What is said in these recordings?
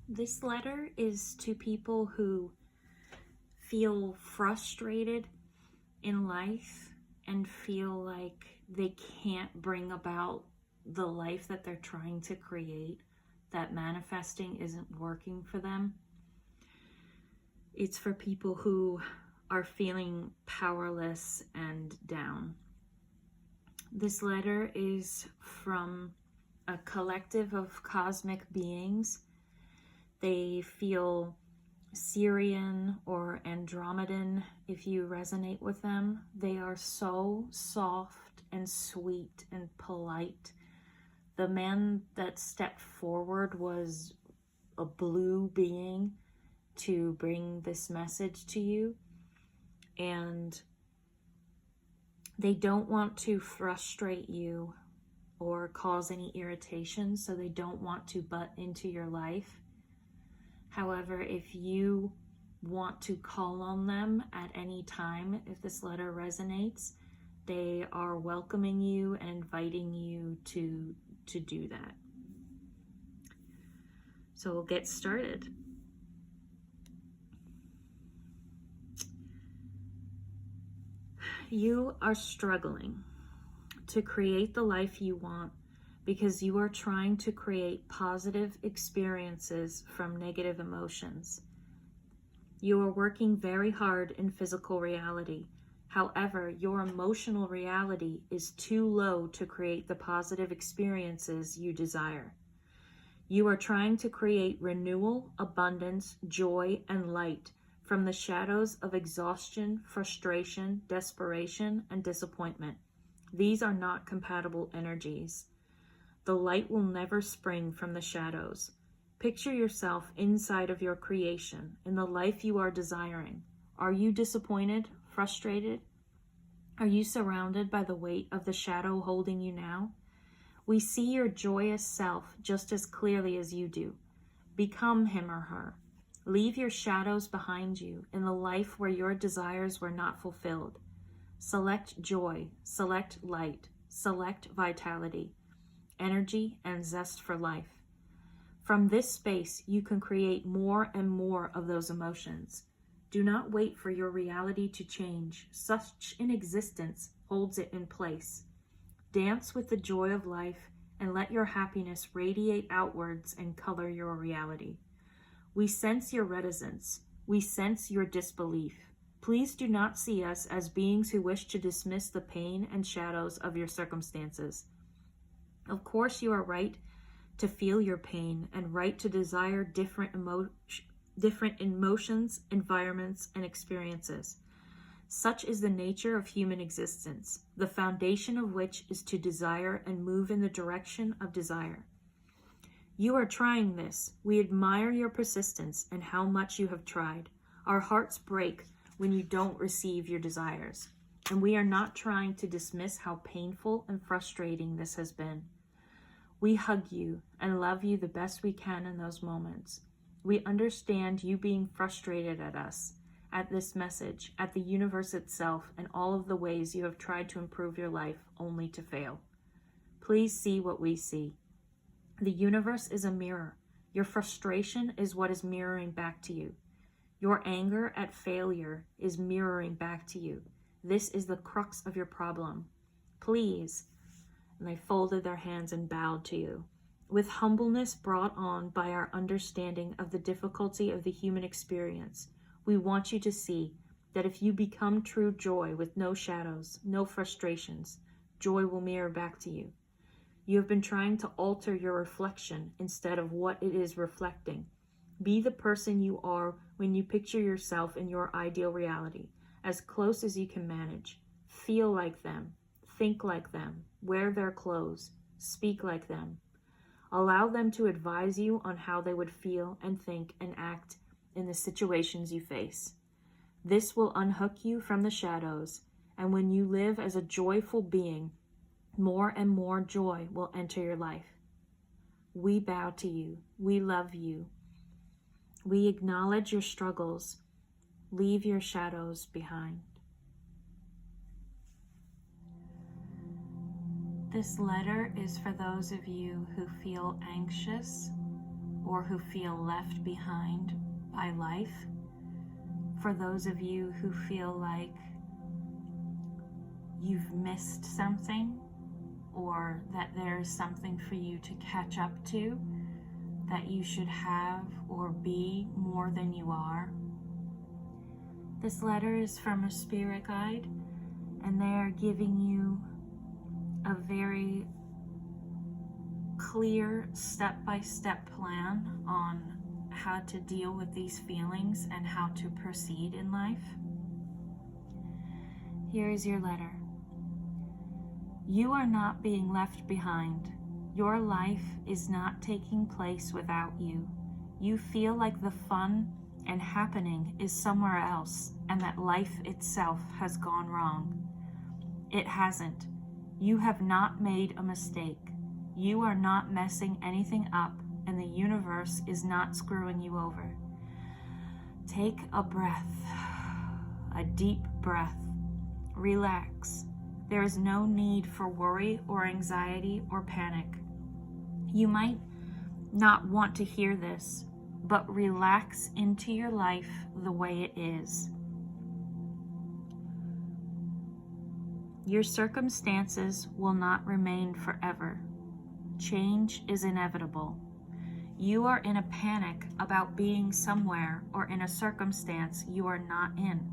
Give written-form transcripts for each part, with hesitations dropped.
This letter is to people who feel frustrated in life and feel like they can't bring about the life that they're trying to create, that manifesting isn't working for them. It's for people who are feeling powerless and down. This letter is from a collective of cosmic beings. They feel Syrian or Andromedan if you resonate with them. They are so soft and sweet and polite. The man that stepped forward was a blue being to bring this message to you, and they don't want to frustrate you or cause any irritation, so they don't want to butt into your life. However, if you want to call on them at any time, if this letter resonates, they are welcoming you and inviting you to do that. So we'll get started. You are struggling to create the life you want because you are trying to create positive experiences from negative emotions. You are working very hard in physical reality. However, your emotional reality is too low to create the positive experiences you desire. You are trying to create renewal, abundance, joy, and light from the shadows of exhaustion, frustration, desperation, and disappointment. These are not compatible energies. The light will never spring from the shadows. Picture yourself inside of your creation, in the life you are desiring. Are you disappointed, frustrated? Are you surrounded by the weight of the shadow holding you now? We see your joyous self just as clearly as you do. Become him or her. Leave your shadows behind you in the life where your desires were not fulfilled. Select joy, select light, select vitality, energy, and zest for life. From this space, you can create more and more of those emotions. Do not wait for your reality to change. Such an existence holds it in place. Dance with the joy of life and let your happiness radiate outwards and color your reality. We sense your reticence. We sense your disbelief. Please do not see us as beings who wish to dismiss the pain and shadows of your circumstances. Of course, you are right to feel your pain and right to desire different emotions, environments, and experiences. Such is the nature of human existence, the foundation of which is to desire and move in the direction of desire. You are trying this. We admire your persistence and how much you have tried. Our hearts break when you don't receive your desires, and we are not trying to dismiss how painful and frustrating this has been. We hug you and love you the best we can in those moments. We understand you being frustrated at us, at this message, at the universe itself, and all of the ways you have tried to improve your life only to fail. Please see what we see. The universe is a mirror. Your frustration is what is mirroring back to you. Your anger at failure is mirroring back to you. This is the crux of your problem. Please. And they folded their hands and bowed to you. With humbleness brought on by our understanding of the difficulty of the human experience, we want you to see that if you become true joy with no shadows, no frustrations, joy will mirror back to you. You have been trying to alter your reflection instead of what it is reflecting. Be the person you are when you picture yourself in your ideal reality, as close as you can manage. Feel like them, think like them, wear their clothes, speak like them. Allow them to advise you on how they would feel and think and act in the situations you face. This will unhook you from the shadows, and when you live as a joyful being, more and more joy will enter your life. We bow to you. We love you. We acknowledge your struggles. Leave your shadows behind. This letter is for those of you who feel anxious or who feel left behind by life. For those of you who feel like you've missed something, or that there's something for you to catch up to, that you should have or be more than you are. This letter is from a spirit guide, and they are giving you a very clear step-by-step plan on how to deal with these feelings and how to proceed in life. Here is your letter. You are not being left behind. Your life is not taking place without you. You feel like the fun and happening is somewhere else, and that life itself has gone wrong. It hasn't. You have not made a mistake. You are not messing anything up, and the universe is not screwing you over. Take a breath, a deep breath. Relax. There is no need for worry or anxiety or panic. You might not want to hear this, but relax into your life the way it is. Your circumstances will not remain forever. Change is inevitable. You are in a panic about being somewhere or in a circumstance you are not in.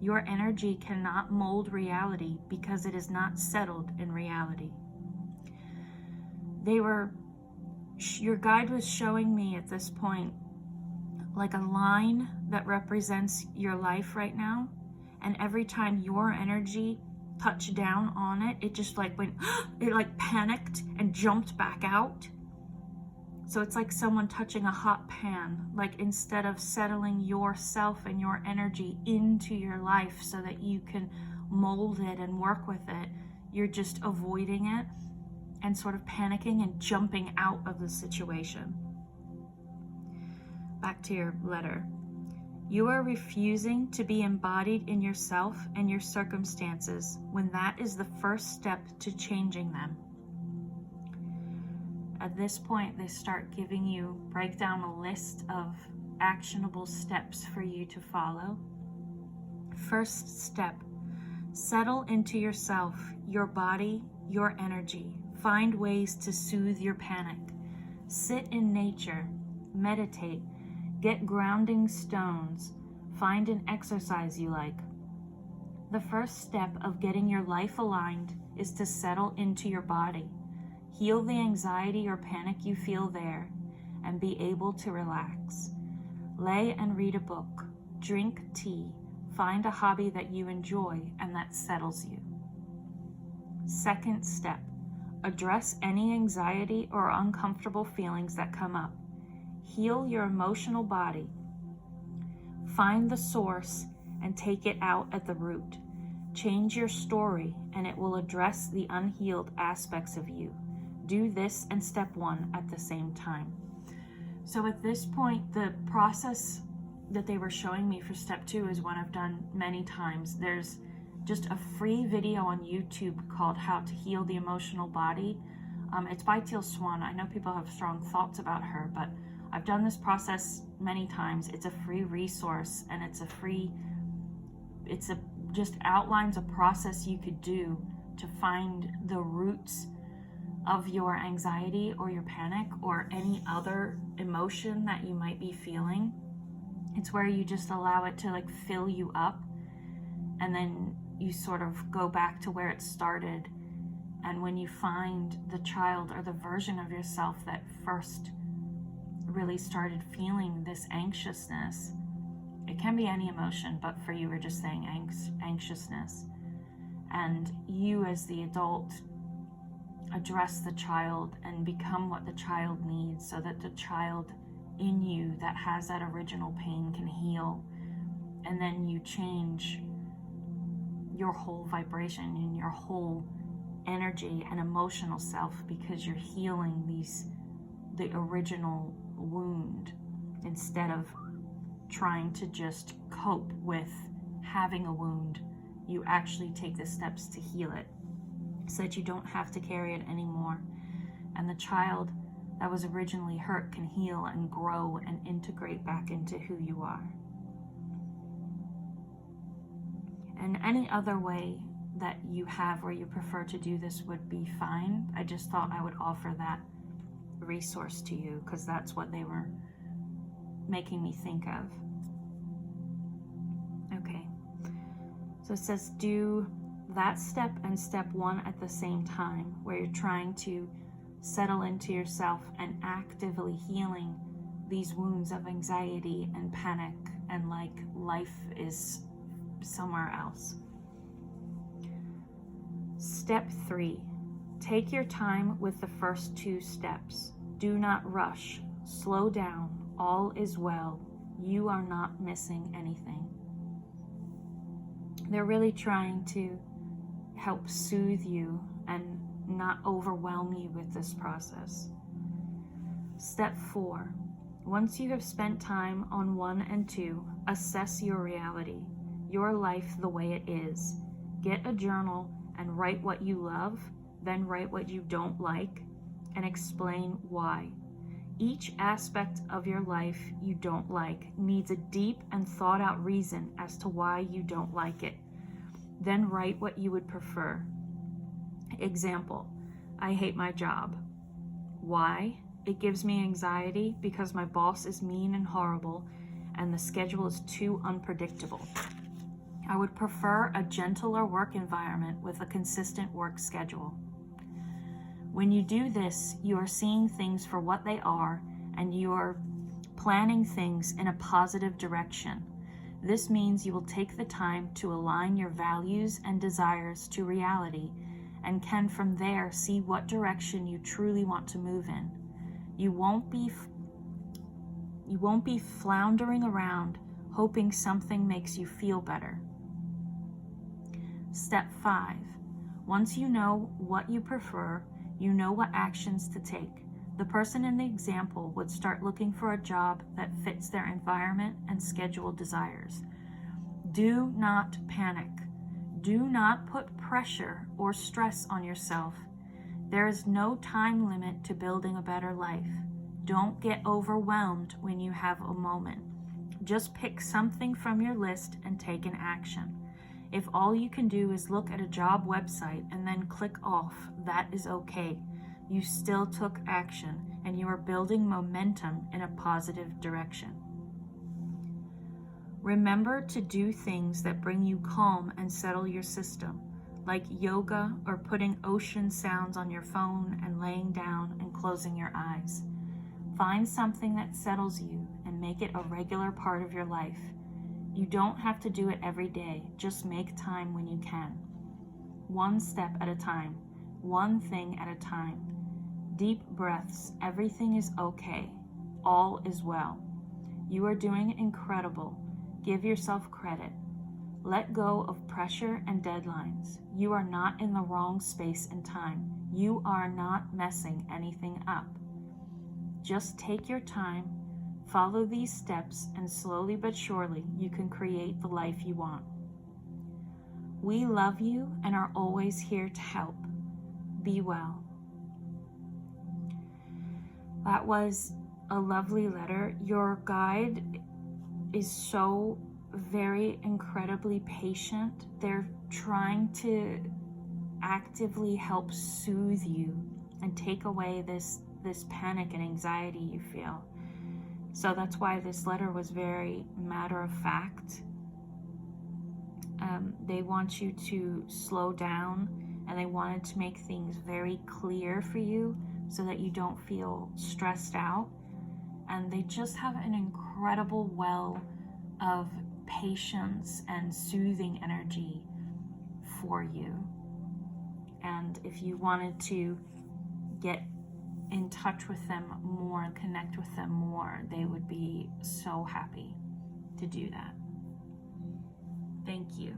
Your energy cannot mold reality because it is not settled in reality. Your guide was showing me at this point like a line that represents your life right now, and every time your energy touched down on it, it just like went, it like panicked and jumped back out. So it's like someone touching a hot pan, like instead of settling yourself and your energy into your life so that you can mold it and work with it, you're just avoiding it and sort of panicking and jumping out of the situation. Back to your letter. You are refusing to be embodied in yourself and your circumstances when that is the first step to changing them. At this point, they start break down a list of actionable steps for you to follow. First step, settle into yourself, your body, your energy. Find ways to soothe your panic. Sit in nature, meditate, get grounding stones, find an exercise you like. The first step of getting your life aligned is to settle into your body. Heal the anxiety or panic you feel there, and be able to relax. Lay and read a book, drink tea, find a hobby that you enjoy and that settles you. Second step, address any anxiety or uncomfortable feelings that come up. Heal your emotional body. Find the source and take it out at the root. Change your story and it will address the unhealed aspects of you. Do this and step 1 at the same time. So at this point, the process that they were showing me for step 2 is one I've done many times. There's just a free video on YouTube called How to Heal the Emotional Body. It's by Teal Swan. I know people have strong thoughts about her, but I've done this process many times. It's a free resource, and just outlines a process you could do to find the roots of your anxiety or your panic or any other emotion that you might be feeling. It's where you just allow it to like fill you up, and then you sort of go back to where it started. And when you find the child or the version of yourself that first really started feeling this anxiousness, it can be any emotion, but for you we're just saying anxiousness, and you as the adult address the child and become what the child needs so that the child in you that has that original pain can heal. And then you change your whole vibration and your whole energy and emotional self, because you're healing the original wound instead of trying to just cope with having a wound. You actually take the steps to heal it so that you don't have to carry it anymore. And the child that was originally hurt can heal and grow and integrate back into who you are. And any other way that you have or you prefer to do this would be fine. I just thought I would offer that resource to you because that's what they were making me think of. Okay, so it says do that step and step 1 at the same time, where you're trying to settle into yourself and actively healing these wounds of anxiety and panic and like life is somewhere else. Step 3, take your time with the first 2 steps. Do not rush. Slow down. All is well. You are not missing anything. They're really trying to help soothe you and not overwhelm you with this process. Step 4, once you have spent time on 1 and 2, assess your reality, your life the way it is. Get a journal and write what you love, then write what you don't like, and explain why. Each aspect of your life you don't like needs a deep and thought out reason as to why you don't like it. Then write what you would prefer. Example, I hate my job. Why? It gives me anxiety because my boss is mean and horrible and the schedule is too unpredictable. I would prefer a gentler work environment with a consistent work schedule. When you do this, you are seeing things for what they are and you are planning things in a positive direction. This means you will take the time to align your values and desires to reality and can from there see what direction you truly want to move in. You won't be floundering around hoping something makes you feel better. Step 5. Once you know what you prefer, you know what actions to take. The person in the example would start looking for a job that fits their environment and schedule desires. Do not panic. Do not put pressure or stress on yourself. There is no time limit to building a better life. Don't get overwhelmed when you have a moment. Just pick something from your list and take an action. If all you can do is look at a job website and then click off, that is okay. You still took action and you are building momentum in a positive direction. Remember to do things that bring you calm and settle your system, like yoga or putting ocean sounds on your phone and laying down and closing your eyes. Find something that settles you and make it a regular part of your life. You don't have to do it every day, just make time when you can. One step at a time, one thing at a time. Deep breaths, everything is okay. All is well. You are doing incredible. Give yourself credit. Let go of pressure and deadlines. You are not in the wrong space and time. You are not messing anything up. Just take your time, follow these steps, and slowly but surely you can create the life you want. We love you and are always here to help. Be well. That was a lovely letter. Your guide is so very incredibly patient. They're trying to actively help soothe you and take away this panic and anxiety you feel. So that's why this letter was very matter of fact. They want you to slow down and they wanted to make things very clear for you so that you don't feel stressed out. And they just have an incredible well of patience and soothing energy for you. And if you wanted to get in touch with them more and connect with them more, they would be so happy to do that. Thank you.